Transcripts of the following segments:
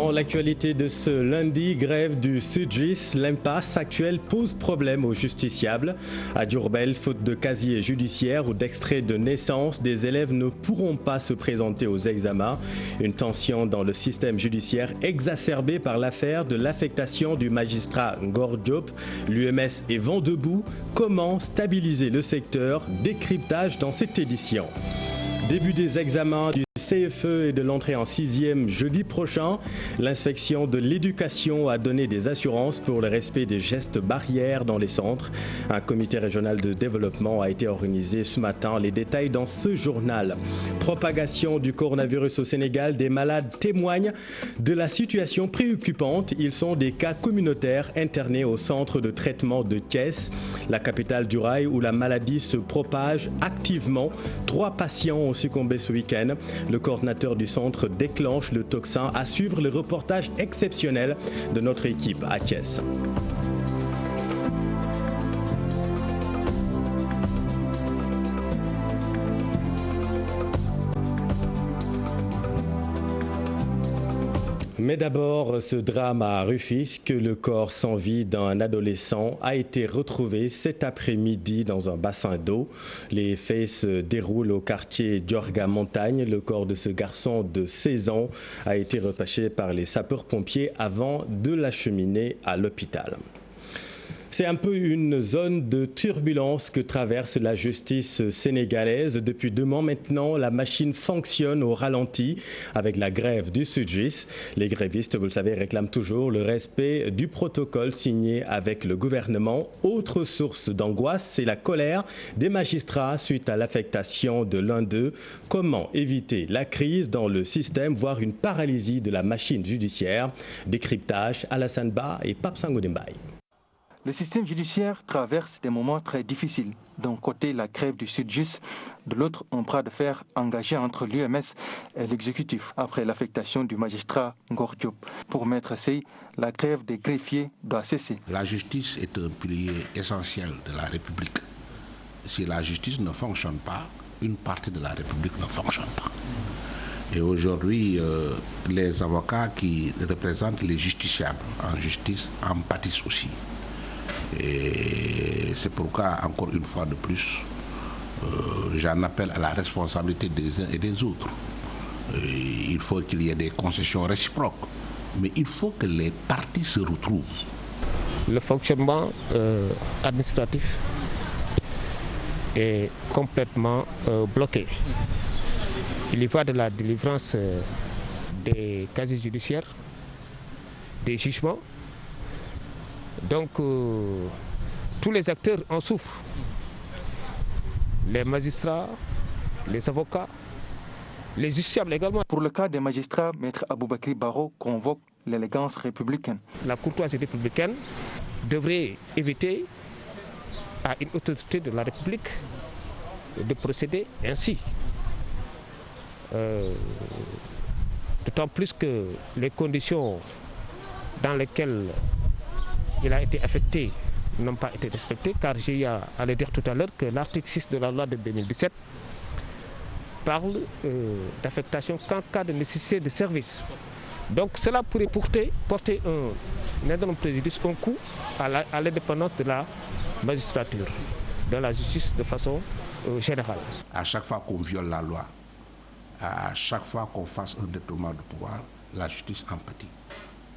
Dans l'actualité de ce lundi, grève du Sudjus, l'impasse actuelle pose problème aux justiciables. À Diourbel, faute de casier judiciaire ou d'extrait de naissance, des élèves ne pourront pas se présenter aux examens. Une tension dans le système judiciaire exacerbée par l'affaire de l'affectation du magistrat Ngor Diop. L'UMS est vent debout. Comment stabiliser le secteur? Décryptage dans cette édition. Début des examens du CFE et de l'entrée en 6e jeudi prochain. L'inspection de l'éducation a donné des assurances pour le respect des gestes barrières dans les centres. Un comité régional de développement a été organisé ce matin. Les détails dans ce journal. Propagation du coronavirus au Sénégal. Des malades témoignent de la situation préoccupante. Ils sont des cas communautaires internés au centre de traitement de Thiès, la capitale du rail où la maladie se propage activement. 3 patients ont succombé ce week-end. Le coordinateur du centre déclenche le tocsin. À suivre le reportage exceptionnel de notre équipe à Thiès. Mais d'abord, ce drame à Rufisque, le corps sans vie d'un adolescent a été retrouvé cet après-midi dans un bassin d'eau. Les faits se déroulent au quartier Diorga Montagne. Le corps de ce garçon de 16 ans a été repêché par les sapeurs-pompiers avant de l'acheminer à l'hôpital. C'est un peu une zone de turbulence que traverse la justice sénégalaise. Depuis 2 mois maintenant, la machine fonctionne au ralenti avec la grève du Sudjus. Les grévistes, vous le savez, réclament toujours le respect du protocole signé avec le gouvernement. Autre source d'angoisse, c'est la colère des magistrats suite à l'affectation de l'un d'eux. Comment éviter la crise dans le système, voire une paralysie de la machine judiciaire? Décryptage, Alassane Ba et Pape Sangodembaye. Le système judiciaire traverse des moments très difficiles. D'un côté, la grève du Sudjus, de l'autre, un bras de fer engagé entre l'UMS et l'exécutif après l'affectation du magistrat Ngor Diop. Pour Maître Sey, la grève des greffiers doit cesser. La justice est un pilier essentiel de la République. Si la justice ne fonctionne pas, une partie de la République ne fonctionne pas. Et aujourd'hui, les avocats qui représentent les justiciables en justice en pâtissent aussi. Et c'est pourquoi, encore une fois de plus, j'en appelle à la responsabilité des uns et des autres. Il faut qu'il y ait des concessions réciproques, mais il faut que les parties se retrouvent. Le fonctionnement administratif est complètement bloqué. Il y va de la délivrance des casiers judiciaires, des jugements. Donc, tous les acteurs en souffrent. Les magistrats, les avocats, les justiciables également. Pour le cas des magistrats, Maître Aboubakry Baro convoque l'élégance républicaine. La courtoisie républicaine devrait éviter à une autorité de la République de procéder ainsi. D'autant plus que les conditions dans lesquelles il a été affecté n'ont pas été respectées, car j'ai eu à le dire tout à l'heure que l'article 6 de la loi de 2017 parle d'affectation qu'en cas de nécessité de service. Donc cela pourrait porter un énorme préjudice, un coup à l'indépendance de la magistrature, de la justice de façon générale. À chaque fois qu'on viole la loi, à chaque fois qu'on fasse un détournement de pouvoir, la justice en pâtit.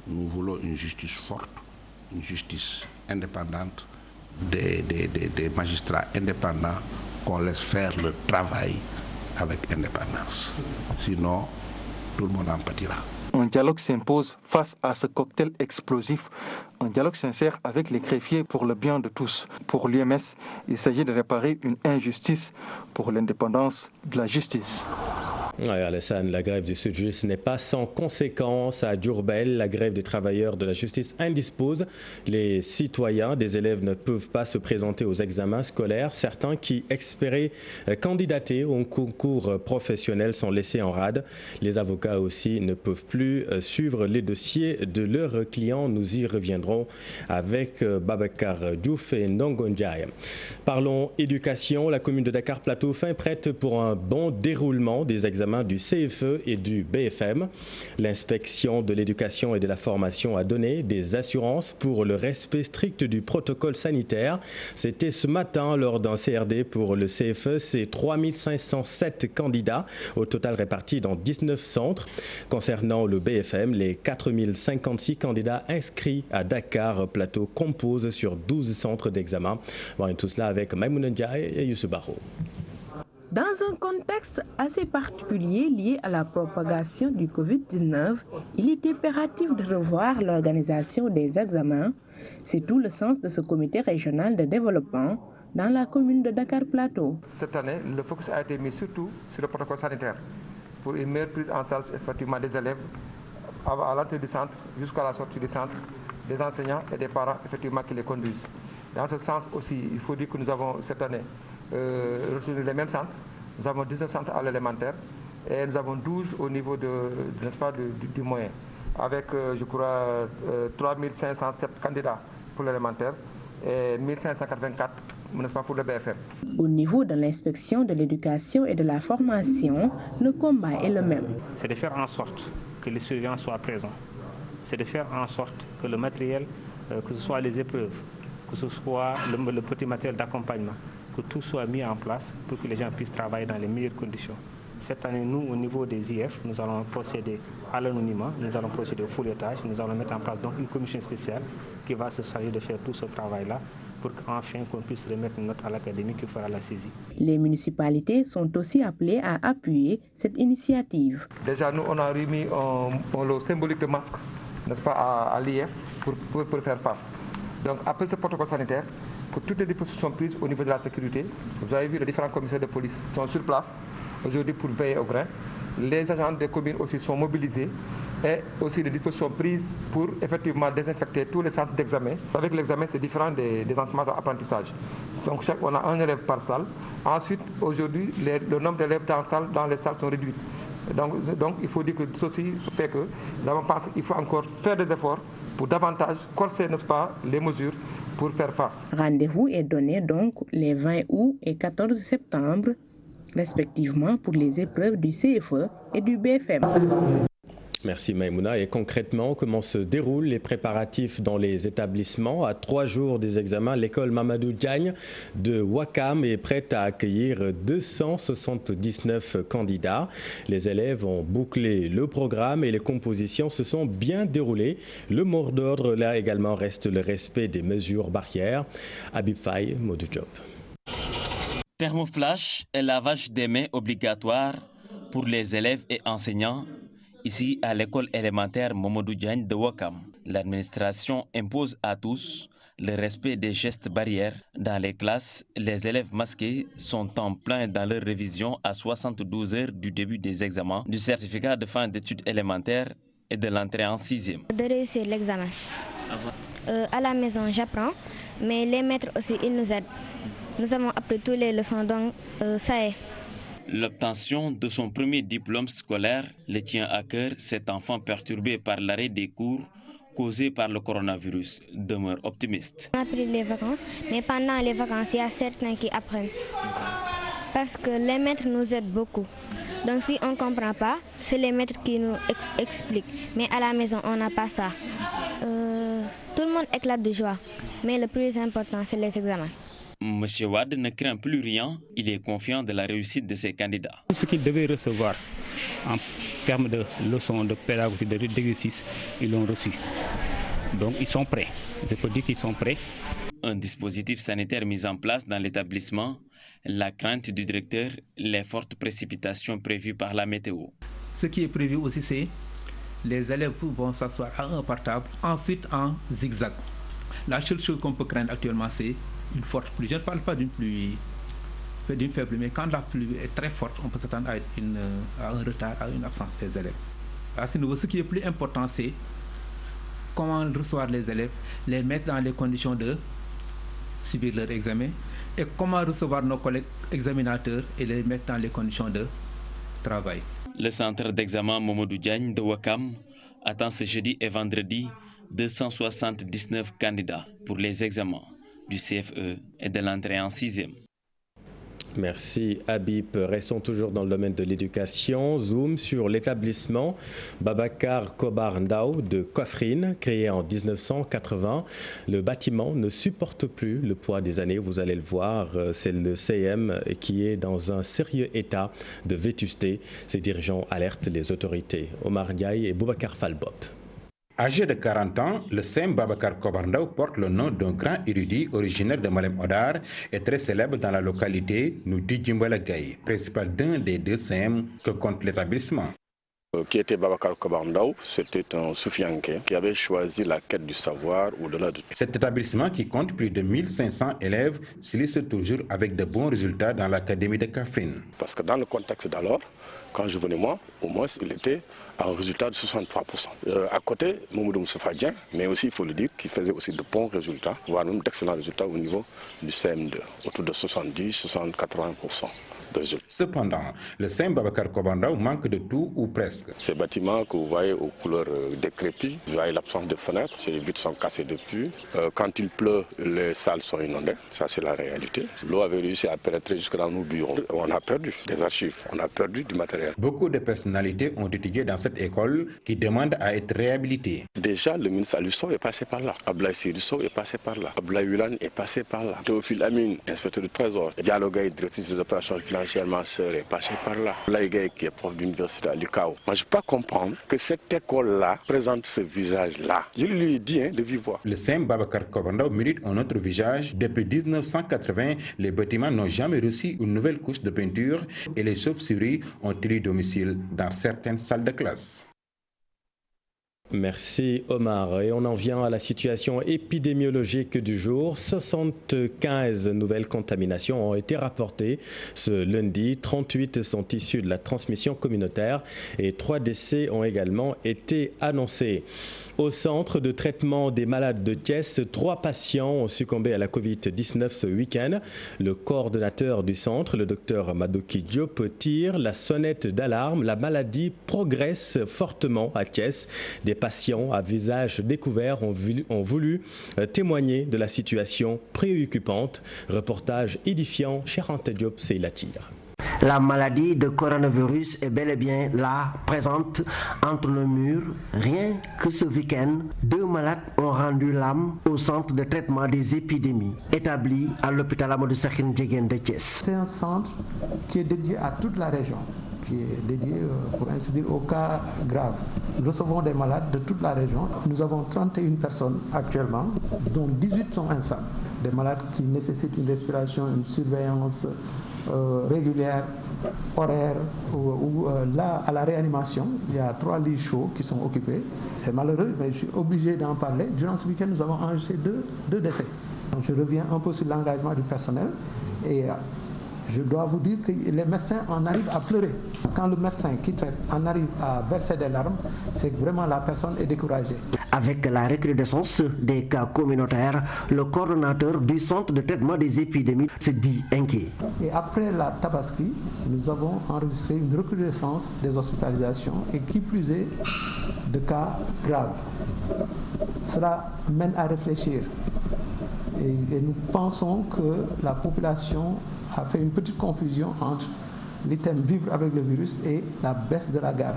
Nous voulons une justice forte, une justice indépendante, des magistrats indépendants, qu'on laisse faire le travail avec indépendance. Sinon, tout le monde en pâtira. Un dialogue s'impose face à ce cocktail explosif. Un dialogue sincère avec les greffiers pour le bien de tous. Pour l'UMS, il s'agit de réparer une injustice pour l'indépendance de la justice. Oui, Alassane, la grève du Sudjus n'est pas sans conséquences à Diourbel. La grève des travailleurs de la justice indispose. Les citoyens, des élèves ne peuvent pas se présenter aux examens scolaires. Certains qui espéraient candidater au concours professionnel sont laissés en rade. Les avocats aussi ne peuvent plus suivre les dossiers de leurs clients. Nous y reviendrons avec Babacar Diouf et Ndongo Ndiaye. Parlons éducation. La commune de Dakar Plateau fin prête pour un bon déroulement des examens examens du CFE et du BFM. L'inspection de l'éducation et de la formation a donné des assurances pour le respect strict du protocole sanitaire. C'était ce matin lors d'un CRD pour le CFE. C'est 3507 candidats au total répartis dans 19 centres. Concernant le BFM, les 4056 candidats inscrits à Dakar Plateau composent sur 12 centres d'examen. Voyons tout cela avec Maïmouna Ndiaye et Youssou Baro. Dans un contexte assez particulier lié à la propagation du Covid-19, il est impératif de revoir l'organisation des examens. C'est tout le sens de ce comité régional de développement dans la commune de Dakar Plateau. Cette année, le focus a été mis surtout sur le protocole sanitaire pour une meilleure prise en charge effectivement des élèves à l'entrée du centre jusqu'à la sortie du centre, des enseignants et des parents effectivement qui les conduisent. Dans ce sens aussi, il faut dire que nous avons cette année retenu les mêmes centres. Nous avons 19 centres à l'élémentaire et nous avons 12 au niveau du moyen, avec je crois 3507 candidats pour l'élémentaire et 1584 pour le BFM. Au niveau de l'inspection de l'éducation et de la formation, le combat est le même. C'est de faire en sorte que les surveillants soient présents. C'est de faire en sorte que le matériel, que ce soit les épreuves, que ce soit le petit matériel d'accompagnement, que tout soit mis en place pour que les gens puissent travailler dans les meilleures conditions. Cette année, nous, au niveau des IF, nous allons procéder à l'anonymat, nous allons procéder au fouillettage, nous allons mettre en place donc une commission spéciale qui va se charger de faire tout ce travail-là pour qu'enfin qu'on puisse remettre une note à l'académie qui fera la saisie. Les municipalités sont aussi appelées à appuyer cette initiative. Déjà, nous, on a remis un lot symbolique de masques, n'est-ce pas, à l'IF pour faire face. Donc, après ce protocole sanitaire, que toutes les dispositions prises au niveau de la sécurité, vous avez vu, les différents commissaires de police sont sur place aujourd'hui pour veiller au grain. Les agents des communes aussi sont mobilisés et aussi les dispositions prises pour effectivement désinfecter tous les centres d'examen. Avec l'examen, c'est différent des enseignements d'apprentissage. Donc, on a un élève par salle. Ensuite, aujourd'hui, le nombre d'élèves dans les salles sont réduits. Donc, il faut dire que ceci fait que nous avons pensé qu'il faut encore faire des efforts pour davantage corser, n'est-ce pas, les mesures pour faire face. Rendez-vous est donné donc les 20 août et 14 septembre, respectivement pour les épreuves du CFE et du BFM. Merci Maïmouna. Et concrètement, comment se déroulent les préparatifs dans les établissements? À 3 jours des examens, l'école Mamadou Diagne de Ouakam est prête à accueillir 279 candidats. Les élèves ont bouclé le programme et les compositions se sont bien déroulées. Le mot d'ordre là également reste le respect des mesures barrières. Habib Faye, Modou Diop. Thermoflash et lavage des mains obligatoire pour les élèves et enseignants. Ici, à l'école élémentaire Mamadou Diagne de Ouakam, l'administration impose à tous le respect des gestes barrières. Dans les classes, les élèves masqués sont en plein dans leur révision à 72 heures du début des examens, du certificat de fin d'études élémentaires et de l'entrée en 6e. De réussir l'examen. À la maison, j'apprends, mais les maîtres aussi, ils nous aident. Nous avons appris toutes les leçons, donc ça est. L'obtention de son premier diplôme scolaire le tient à cœur. Cet enfant perturbé par l'arrêt des cours causé par le coronavirus demeure optimiste. On a pris les vacances, mais pendant les vacances, il y a certains qui apprennent. Parce que les maîtres nous aident beaucoup. Donc si on ne comprend pas, c'est les maîtres qui nous expliquent. Mais à la maison, on n'a pas ça. Tout le monde éclate de joie, mais le plus important, c'est les examens. Monsieur Wade ne craint plus rien, il est confiant de la réussite de ses candidats. Tout ce qu'ils devaient recevoir en termes de leçons, de pédagogie, d'exercices, ils l'ont reçu. Donc ils sont prêts. Je peux dire qu'ils sont prêts. Un dispositif sanitaire mis en place dans l'établissement, la crainte du directeur, les fortes précipitations prévues par la météo. Ce qui est prévu aussi, c'est les élèves vont s'asseoir à un par table, ensuite en zigzag. La seule chose qu'on peut craindre actuellement, c'est une forte pluie. Je ne parle pas d'une pluie, d'une faible, mais quand la pluie est très forte, on peut s'attendre à un retard, à une absence des élèves. À ce niveau, ce qui est plus important, c'est comment recevoir les élèves, les mettre dans les conditions de subir leur examen, et comment recevoir nos collègues examinateurs et les mettre dans les conditions de travail. Le centre d'examen Mamadou Diagne de Ouakam attend ce jeudi et vendredi 279 candidats pour les examens du CFE et de l'entrée en 6e. Merci Habib. Restons toujours dans le domaine de l'éducation. Zoom sur l'établissement Babacar Kobar Ndao de Kaffrine, créé en 1980. Le bâtiment ne supporte plus le poids des années. Vous allez le voir, c'est le CM qui est dans un sérieux état de vétusté. Ses dirigeants alertent les autorités. Omar Ndiaye et Boubacar Falbop. Âgé de 40 ans, le CM Babacar Kobar Ndao porte le nom d'un grand érudit originaire de Malem Hodar et très célèbre dans la localité, nous dit Djimbala Gaye, principal d'un des 2 CM que compte l'établissement. Qui était Babacar Kobar Ndao, c'était un Soufianké qui avait choisi la quête du savoir au-delà de tout. Cet établissement qui compte plus de 1500 élèves s'illustre toujours avec de bons résultats dans l'académie de Kaffrine. Parce que dans le contexte d'alors, quand je venais moi, au moins il était à un résultat de 63%. À côté, Mamoudou Moustapha Dieng, mais aussi il faut le dire, qui faisait aussi de bons résultats, voire même d'excellents résultats au niveau du CM2, autour de 70-80%. Cependant, le CM Babacar Kobar Ndao manque de tout ou presque. Ces bâtiments que vous voyez aux couleurs décrépies, vous voyez l'absence de fenêtres, les vitres sont cassées depuis. Quand il pleut, les salles sont inondées, ça c'est la réalité. L'eau avait réussi à pénétrer jusque dans nos bureaux. On a perdu des archives, on a perdu du matériel. Beaucoup de personnalités ont étudié dans cette école qui demande à être réhabilitée. Déjà, le ministre Alussow est passé par là. Ablaye Sirissow est passé par là. Ablaye Wilan est passé par là. Théophile Amine, inspecteur du Trésor. Diallo Gaye, directrice des opérations financières, ma sœur est passée par là. Laïgaï qui est prof d'université à l'UCAO. Moi, je ne peux pas comprendre que cette école-là présente ce visage-là. Je lui ai dit de vive voix. Le CM Babacar Kobar Ndao mérite un autre visage. Depuis 1980, les bâtiments n'ont jamais reçu une nouvelle couche de peinture et les chauves-souris ont élu domicile dans certaines salles de classe. Merci Omar. Et on en vient à la situation épidémiologique du jour. 75 nouvelles contaminations ont été rapportées ce lundi. 38 sont issues de la transmission communautaire et 3 décès ont également été annoncés. Au centre de traitement des malades de Thiès, 3 patients ont succombé à la Covid-19 ce week-end. Le coordonnateur du centre, le docteur Madoki Diop, tire la sonnette d'alarme. La maladie progresse fortement à Thiès. Des patients à visage découvert ont voulu témoigner de la situation préoccupante. Reportage édifiant, Cherante Diop, c'est la tire. La maladie de coronavirus est bel et bien là, présente entre nos murs. Rien que ce week-end, 2 malades ont rendu l'âme au centre de traitement des épidémies, établi à l'hôpital Amadou Sakhine Ndiéguène de Thiès. C'est un centre qui est dédié à toute la région, qui est dédié, pour ainsi dire, aux cas graves. Nous recevons des malades de toute la région. Nous avons 31 personnes actuellement, dont 18 sont instables. Des malades qui nécessitent une respiration, une surveillance régulière, horaire, ou là, à la réanimation, il y a 3 lits chauds qui sont occupés. C'est malheureux, mais je suis obligé d'en parler. Durant ce week-end, nous avons enregistré 2 décès. Donc, je reviens un peu sur l'engagement du personnel et je dois vous dire que les médecins en arrivent à pleurer. Quand le médecin qui traite en arrive à verser des larmes, c'est que vraiment la personne est découragée. Avec la recrudescence des cas communautaires, le coordonnateur du centre de traitement des épidémies se dit inquiet. Et après la Tabaski, nous avons enregistré une recrudescence des hospitalisations et qui plus est de cas graves. Cela mène à réfléchir. Et nous pensons que la population a fait une petite confusion entre l'item vivre avec le virus et la baisse de la garde.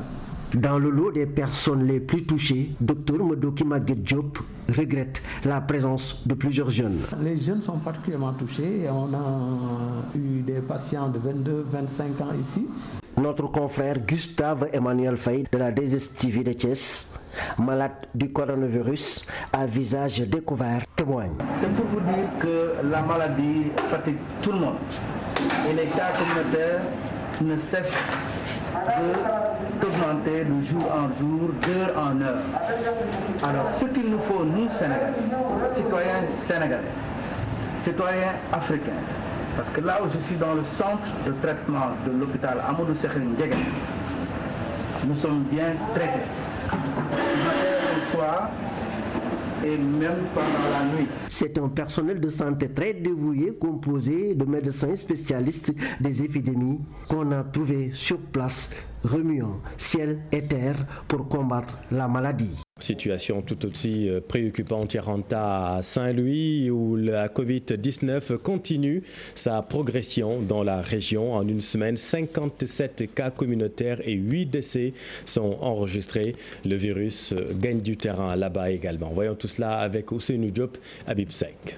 Dans le lot des personnes les plus touchées, Dr Madoki Diop regrette la présence de plusieurs jeunes. Les jeunes sont particulièrement touchés et on a eu des patients de 22-25 ans ici. Notre confrère Gustave Emmanuel Faye de la DSTV de Thiès, malade du coronavirus à visage découvert, témoigne. C'est pour vous dire que la maladie fatigue tout le monde et les cas communautaires ne cessent d'augmenter de jour en jour, d'heure en heure. Alors ce qu'il nous faut, nous Sénégalais, citoyens africains, parce que là où je suis dans le centre de traitement de l'hôpital Amadou Sakhine Ndiéguène, nous sommes bien traités. Matin et soir, et même pendant la nuit. C'est un personnel de santé très dévoué composé de médecins spécialistes des épidémies qu'on a trouvé sur place, remuant ciel et terre pour combattre la maladie. Situation tout aussi préoccupante à Saint-Louis où la Covid-19 continue sa progression dans la région. En une semaine, 57 cas communautaires et 8 décès sont enregistrés. Le virus gagne du terrain là-bas également. Voyons tout cela avec Ousseynou Diop, Habib Seck.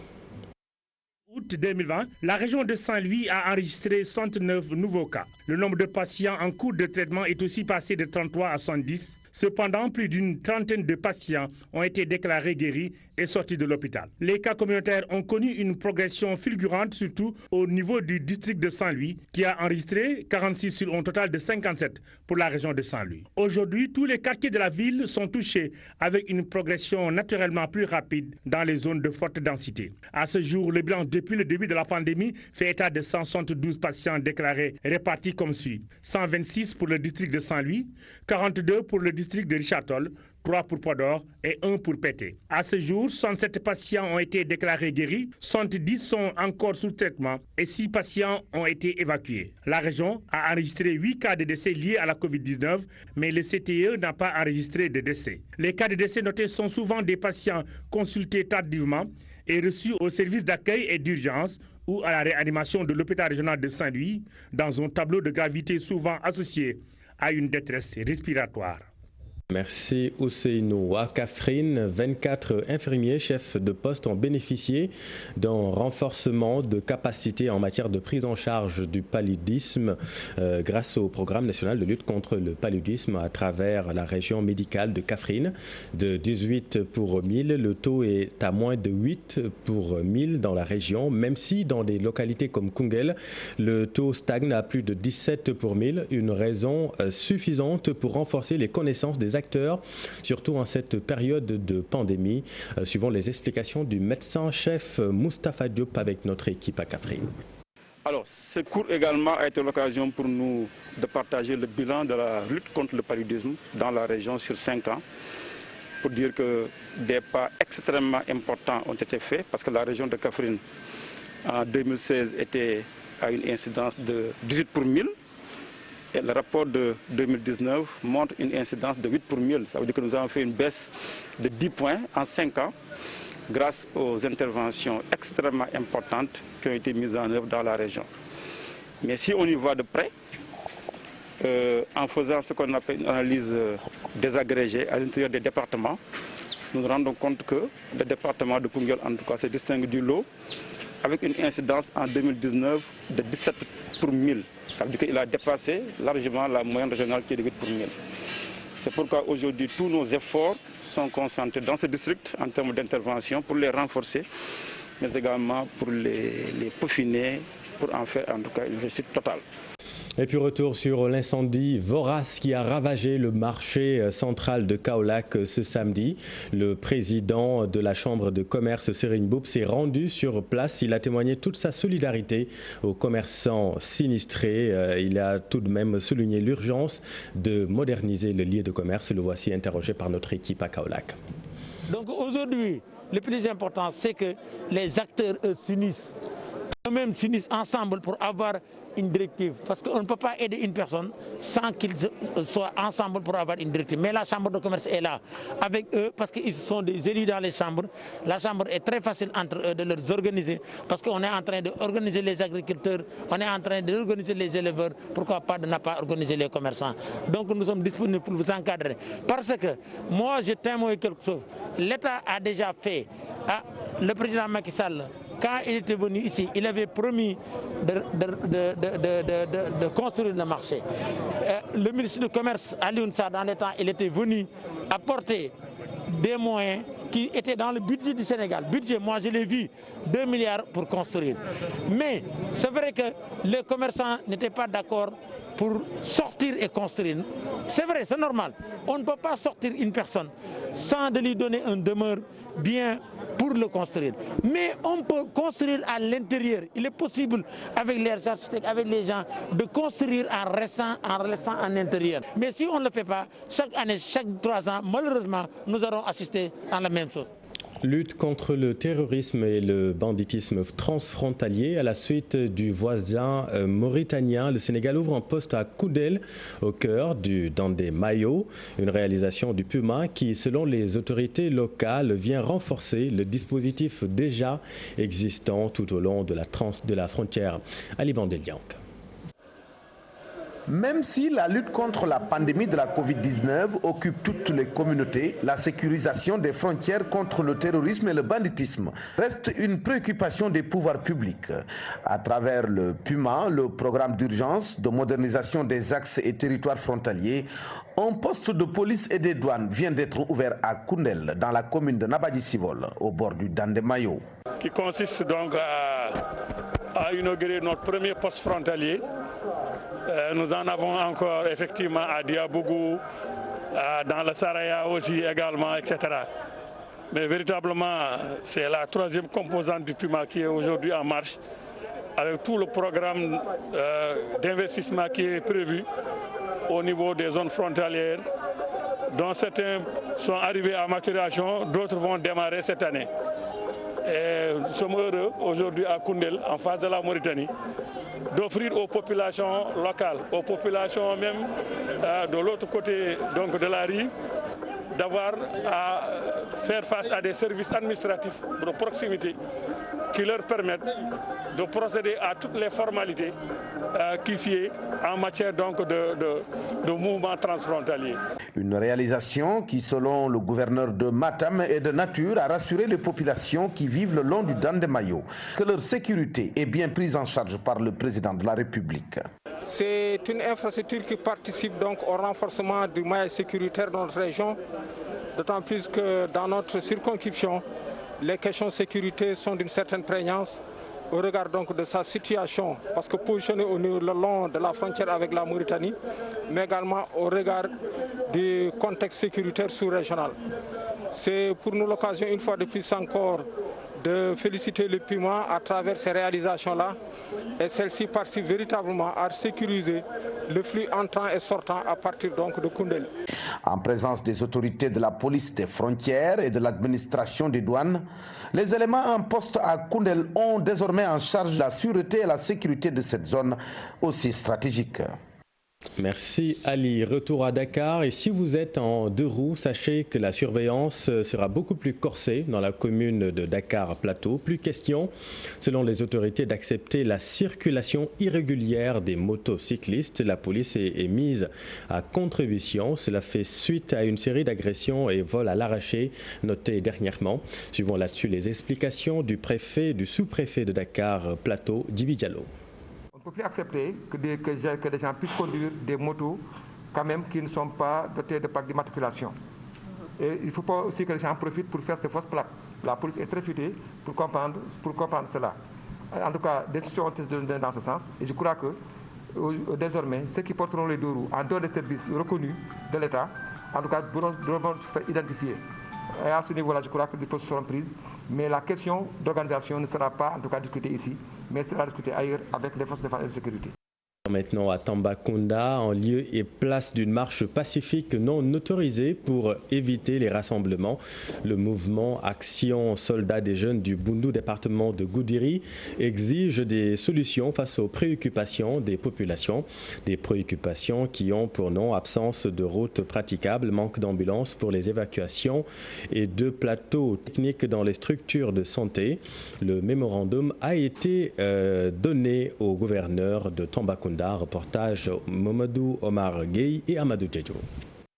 Août 2020, la région de Saint-Louis a enregistré 69 nouveaux cas. Le nombre de patients en cours de traitement est aussi passé de 33 à 70. Cependant, plus d'une trentaine de patients ont été déclarés guéris et sortis de l'hôpital. Les cas communautaires ont connu une progression fulgurante, surtout au niveau du district de Saint-Louis, qui a enregistré 46 sur un total de 57 pour la région de Saint-Louis. Aujourd'hui, tous les quartiers de la ville sont touchés avec une progression naturellement plus rapide dans les zones de forte densité. À ce jour, le bilan depuis le début de la pandémie fait état de 172 patients déclarés répartis comme suit. 126 pour le district de Saint-Louis, 42 pour le district de Richard-Toll, 3 pour Podor et 1 pour Pété. À ce jour, 67 patients ont été déclarés guéris, 70 sont encore sous traitement et 6 patients ont été évacués. La région a enregistré 8 cas de décès liés à la Covid-19, mais le CTE n'a pas enregistré de décès. Les cas de décès notés sont souvent des patients consultés tardivement et reçus au service d'accueil et d'urgence ou à la réanimation de l'hôpital régional de Saint-Louis dans un tableau de gravité souvent associé à une détresse respiratoire. Merci Ousseynou. À Kaffrine, 24 infirmiers chefs de poste ont bénéficié d'un renforcement de capacité en matière de prise en charge du paludisme grâce au programme national de lutte contre le paludisme à travers la région médicale de Kaffrine. De 18 pour 1000, le taux est à moins de 8 pour 1000 dans la région, même si dans des localités comme Koungheul, le taux stagne à plus de 17 pour 1000, une raison suffisante pour renforcer les connaissances des acteurs, surtout en cette période de pandémie, suivant les explications du médecin-chef Moustapha Diop avec notre équipe à Kaffrine. Alors, ce cours également a été l'occasion pour nous de partager le bilan de la lutte contre le paludisme dans la région sur 5 ans, pour dire que des pas extrêmement importants ont été faits, parce que la région de Kaffrine, en 2016, était à une incidence de 18 pour 1000. Et le rapport de 2019 montre une incidence de 8 pour 1000. Ça veut dire que nous avons fait une baisse de 10 points en 5 ans grâce aux interventions extrêmement importantes qui ont été mises en œuvre dans la région. Mais si on y va de près, en faisant ce qu'on appelle une analyse désagrégée à l'intérieur des départements, nous nous rendons compte que le département de Koungheul, en tout cas, se distingue du lot avec une incidence en 2019 de 17 pour 1000. Ça veut dire qu'il a dépassé largement la moyenne régionale qui est de 8 pour 1000. C'est pourquoi aujourd'hui tous nos efforts sont concentrés dans ce district en termes d'intervention pour les renforcer, mais également pour les peaufiner, pour en faire en tout cas une réussite totale. Et puis retour sur l'incendie vorace qui a ravagé le marché central de Kaolack ce samedi. Le président de la chambre de commerce, Serigne Mboup, s'est rendu sur place. Il a témoigné toute sa solidarité aux commerçants sinistrés. Il a tout de même souligné l'urgence de moderniser le lieu de commerce. Le voici interrogé par notre équipe à Kaolack. Donc aujourd'hui, le plus important, c'est que les acteurs s'unissent. Eux-mêmes s'unissent ensemble pour avoir une directive, parce qu'on ne peut pas aider une personne sans qu'ils soient ensemble pour avoir une directive. Mais la chambre de commerce est là avec eux parce qu'ils sont des élus dans les chambres. La chambre est très facile entre eux de les organiser parce qu'on est en train d'organiser les agriculteurs, on est en train d'organiser les éleveurs, pourquoi pas de ne pas organiser les commerçants. Donc nous sommes disponibles pour vous encadrer. Parce que moi je témoigne quelque chose. L'État a déjà fait, le président Macky Sall, quand il était venu ici, il avait promis de construire le marché. Le ministre du Commerce, Alioune Sarr, dans les temps, il était venu apporter des moyens qui étaient dans le budget du Sénégal. Budget, moi je l'ai vu, 2 milliards pour construire. Mais c'est vrai que les commerçants n'étaient pas d'accord pour sortir et construire. C'est vrai, c'est normal. On ne peut pas sortir une personne sans de lui donner un demeure bien pour le construire. Mais on peut construire à l'intérieur. Il est possible avec les architectes, avec les gens, de construire en restant en intérieur. Mais si on ne le fait pas, chaque année, chaque 3 ans, malheureusement, nous aurons assisté à la même chose. Lutte contre le terrorisme et le banditisme transfrontalier. À la suite du voisin mauritanien, le Sénégal ouvre un poste à Koundél, au cœur du Dandé-Mayo. Une réalisation du PUMA qui, selon les autorités locales, vient renforcer le dispositif déjà existant tout au long de la frontière. Ali Bandeliank. Même si la lutte contre la pandémie de la Covid-19 occupe toutes les communautés, la sécurisation des frontières contre le terrorisme et le banditisme reste une préoccupation des pouvoirs publics. À travers le PUMA, le programme d'urgence de modernisation des axes et territoires frontaliers, un poste de police et des douanes vient d'être ouvert à Koundél, dans la commune de Nabadji-Civol, au bord du Dandé-Mayo. Qui consiste donc à inaugurer notre premier poste frontalier. Nous en avons encore effectivement à Diabougou, dans le Saraya aussi également, etc. Mais véritablement, c'est la troisième composante du PUMA qui est aujourd'hui en marche, avec tout le programme d'investissement qui est prévu au niveau des zones frontalières, dont certains sont arrivés à maturation, d'autres vont démarrer cette année. Et nous sommes heureux aujourd'hui à Koundél, en face de la Mauritanie, d'offrir aux populations locales, aux populations même de l'autre côté donc de la rive, d'avoir à faire face à des services administratifs de proximité qui leur permettent de procéder à toutes les formalités qui s'y est en matière donc de mouvement transfrontalier. Une réalisation qui, selon le gouverneur de Matam, est de nature à rassurer les populations qui vivent le long du Dandé-Mayo, que leur sécurité est bien prise en charge par le président de la République. C'est une infrastructure qui participe donc au renforcement du maillage sécuritaire dans notre région, d'autant plus que dans notre circonscription, les questions de sécurité sont d'une certaine prégnance au regard donc de sa situation, parce que positionné le long de la frontière avec la Mauritanie, mais également au regard du contexte sécuritaire sous-régional. C'est pour nous l'occasion une fois de plus encore de féliciter le PUMA à travers ces réalisations-là, et celle-ci participe véritablement à sécuriser le flux entrant et sortant à partir donc de Koundél. En présence des autorités de la police des frontières et de l'administration des douanes, les éléments en poste à Koundél ont désormais en charge la sûreté et la sécurité de cette zone aussi stratégique. Merci Ali. Retour à Dakar, et si vous êtes en deux roues, sachez que la surveillance sera beaucoup plus corsée dans la commune de Dakar-Plateau. Plus question, selon les autorités, d'accepter la circulation irrégulière des motocyclistes. La police est mise à contribution. Cela fait suite à une série d'agressions et vols à l'arraché notés dernièrement. Suivons là-dessus les explications du sous-préfet de Dakar-Plateau, Djibi Diallo. On ne peut plus accepter que des gens puissent conduire des motos quand même qui ne sont pas dotés de plaques d'immatriculation. Et il ne faut pas aussi que les gens en profitent pour faire ces fausses plaques. La police est très futée pour comprendre cela. En tout cas, des décisions ont été données dans ce sens. Et je crois que désormais, ceux qui porteront les deux roues en dehors des services reconnus de l'État, en tout cas, devront se faire identifier. Et à ce niveau-là, je crois que des positions seront prises. Mais la question d'organisation ne sera pas en tout cas discutée ici, mais sera discutée ailleurs avec les forces de défense et de sécurité. Maintenant à Tambacounda, en lieu et place d'une marche pacifique non autorisée pour éviter les rassemblements. Le mouvement Action Soldats des Jeunes du Boundou, département de Goudiri, exige des solutions face aux préoccupations des populations. Des préoccupations qui ont pour nom absence de routes praticables, manque d'ambulances pour les évacuations et de plateaux techniques dans les structures de santé. Le mémorandum a été donné au gouverneur de Tambacounda. Reportage Mamadou Omar Gueye et Amadou Djedjo.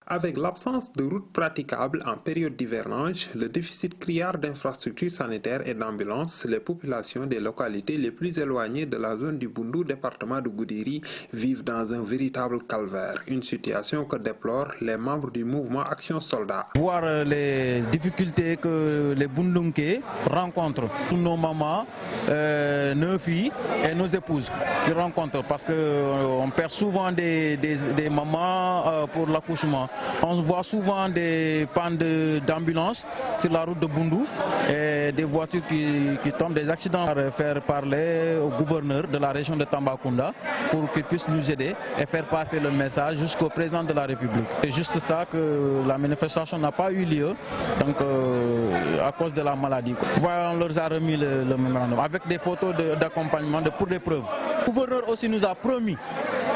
Avec l'absence de routes praticables en période d'hivernage, le déficit criard d'infrastructures sanitaires et d'ambulances, les populations des localités les plus éloignées de la zone du Boundou, département de Goudiri, vivent dans un véritable calvaire. Une situation que déplorent les membres du mouvement Action Soldats. Voir les difficultés que les Boundounkés rencontrent, tous nos mamans, nos filles et nos épouses qui rencontrent, parce qu'on perd souvent des mamans pour l'accouchement. on voit souvent des pannes d'ambulance sur la route de Boundou et des voitures qui tombent, des accidents. Faire parler au gouverneur de la région de Tambacounda pour qu'il puisse nous aider et faire passer le message jusqu'au président de la République. C'est juste ça que la manifestation n'a pas eu lieu, donc à cause de la maladie. Voilà, on leur a remis le mémorandum avec des photos d'accompagnement pour des preuves. Le gouverneur aussi nous a promis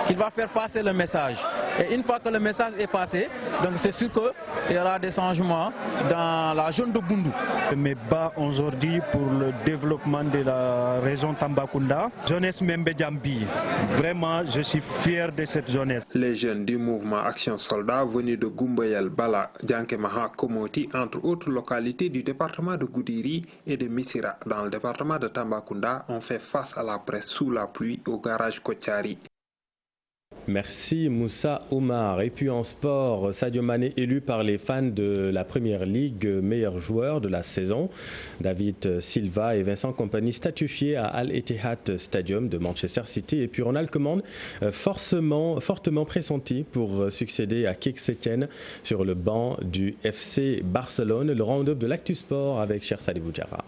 qu'il va faire passer le message. Et une fois que le message est passé, donc c'est sûr qu'il y aura des changements dans la zone de Boundou. Je me bats aujourd'hui pour le développement de la région Tambacounda, jeunesse Membedjambi. Vraiment, je suis fier de cette jeunesse. Les jeunes du mouvement Action Soldat venus de Gumbayel, Bala, Djankemaha, Komoti, entre autres localités du département de Goudiri et de Missira, dans le département de Tambacounda, ont fait face à la presse sous la pluie au garage Kotiari. Merci Moussa Omar. Et puis en sport, Sadio Mané élu par les fans de la Première Ligue meilleur joueur de la saison. David Silva et Vincent Kompany statufiés à Al-Etihad Stadium de Manchester City. Et puis Ronald Koeman fortement pressenti pour succéder à Kik Setien sur le banc du FC Barcelone. Le round-up de l'Actu Sport avec Cher Sadibou Diarra.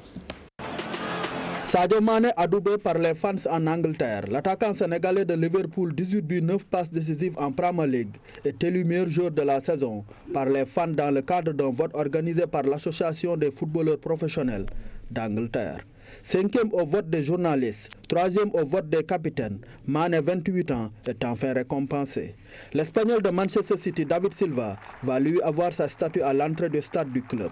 Sadio Mané adoubé par les fans en Angleterre. L'attaquant sénégalais de Liverpool, 18 buts, 9 passes décisives en Premier League, est élu meilleur joueur de la saison par les fans dans le cadre d'un vote organisé par l'Association des footballeurs professionnels d'Angleterre. 5e au vote des journalistes, 3e au vote des capitaines. Mané, 28 ans, est enfin récompensé. L'Espagnol de Manchester City, David Silva, va lui avoir sa statue à l'entrée du stade du club.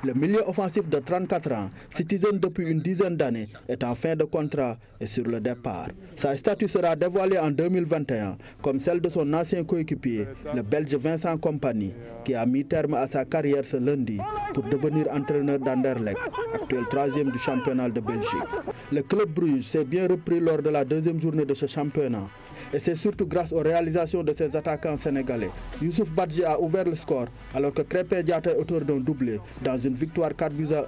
Le milieu offensif de 34 ans, citizen depuis une dizaine d'années, est en fin de contrat et sur le départ. Sa statue sera dévoilée en 2021, comme celle de son ancien coéquipier, le Belge Vincent Kompany, qui a mis terme à sa carrière ce lundi pour devenir entraîneur d'Anderlecht, actuel 3e du championnat de Belgique. Le club Bruges s'est bien repris lors de la deuxième journée de ce championnat. Et c'est surtout grâce aux réalisations de ses attaquants sénégalais. Youssouf Badji a ouvert le score alors que Krépin Diatta est auteur d'un doublé dans une victoire 4-1.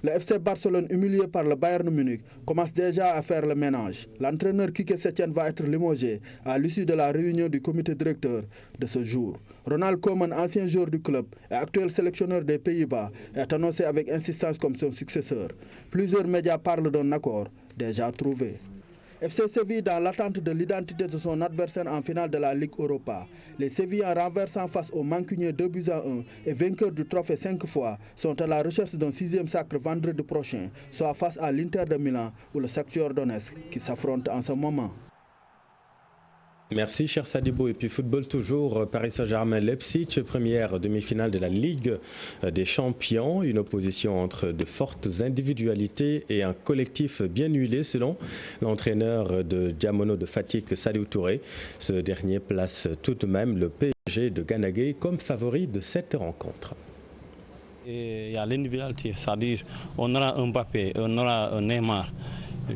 Le FC Barcelone, humilié par le Bayern Munich, commence déjà à faire le ménage. L'entraîneur Kik Setien va être limogé à l'issue de la réunion du comité directeur de ce jour. Ronald Koeman, ancien joueur du club et actuel sélectionneur des Pays-Bas, est annoncé avec insistance comme son successeur. Plusieurs médias parlent d'un accord déjà trouvé. FC Séville dans l'attente de l'identité de son adversaire en finale de la Ligue Europa. Les Sévillans renversant face aux Mancuniens 2-1 et vainqueurs du trophée 5 fois sont à la recherche d'un 6e sacre vendredi prochain, soit face à l'Inter de Milan ou le Shakhtar Donetsk qui s'affrontent en ce moment. Merci cher Sadibou. Et puis football toujours, Paris Saint-Germain-Leipzig, première demi-finale de la Ligue des Champions. Une opposition entre de fortes individualités et un collectif bien huilé selon l'entraîneur de Diamono de Fatick, Saliou Touré. Ce dernier place tout de même le PSG de Gana Gueye comme favori de cette rencontre. Et il y a l'individualité, c'est-à-dire on aura un Mbappé, on aura un Neymar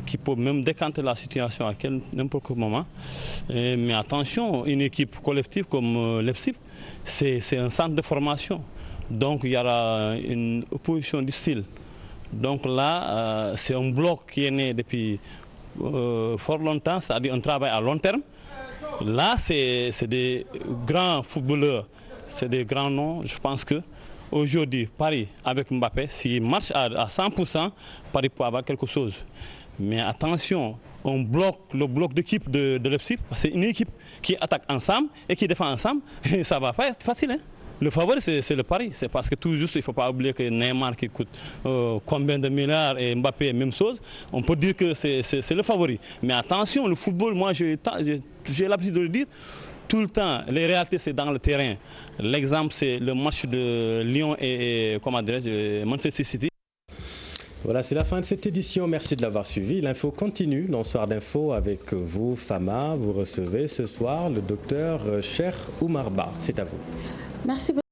qui peut même décanter la situation à n'importe quel moment. Mais attention, une équipe collective comme Leipzig, c'est un centre de formation. Donc il y aura une opposition du style. Donc là, c'est un bloc qui est né depuis fort longtemps, c'est-à-dire un travail à long terme. Là, c'est des grands footballeurs, c'est des grands noms. Je pense que aujourd'hui, Paris avec Mbappé, s'il marche à 100%, Paris peut avoir quelque chose. Mais attention, le bloc d'équipe de Leipzig, c'est une équipe qui attaque ensemble et qui défend ensemble, et ça ne va pas être facile. Hein? Le favori, c'est le Paris. C'est parce que tout juste, il ne faut pas oublier que Neymar qui coûte combien de milliards et Mbappé, même chose. On peut dire que c'est le favori. Mais attention, le football, moi j'ai l'habitude de le dire, tout le temps, les réalités c'est dans le terrain. L'exemple c'est le match de Lyon et Manchester City. Voilà, c'est la fin de cette édition. Merci de l'avoir suivi. L'info continue dans Soir d'Info avec vous, Fama. Vous recevez ce soir le docteur Cheikh Oumar Ba. C'est à vous. Merci beaucoup.